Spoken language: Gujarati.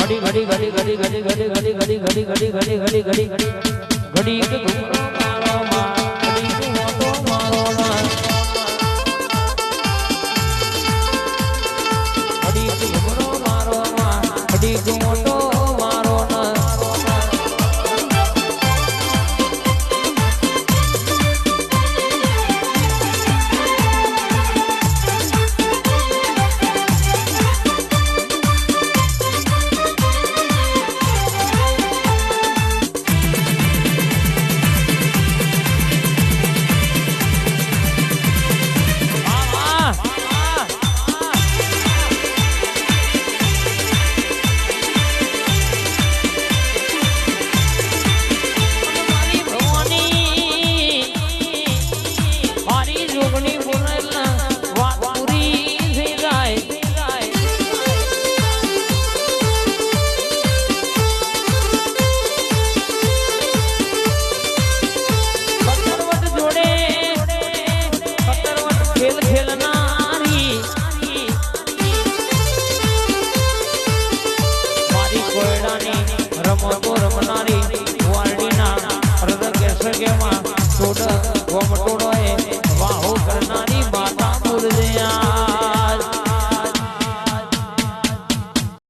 ઘડી ઘડી ઘડી ઘડી ઘડી ઘડી ઘડી ઘડી ઘડી ઘડી ઘડી ઘડી ઘડી ઘડી ઘડી ઘૂમરો મારો માં ઘડી મોટો મારો ના ઘડી ઘૂમરો મારો માં ઘડી મોટો મારો ના રમનારી વારડીના હૃદય કેસર કેમાં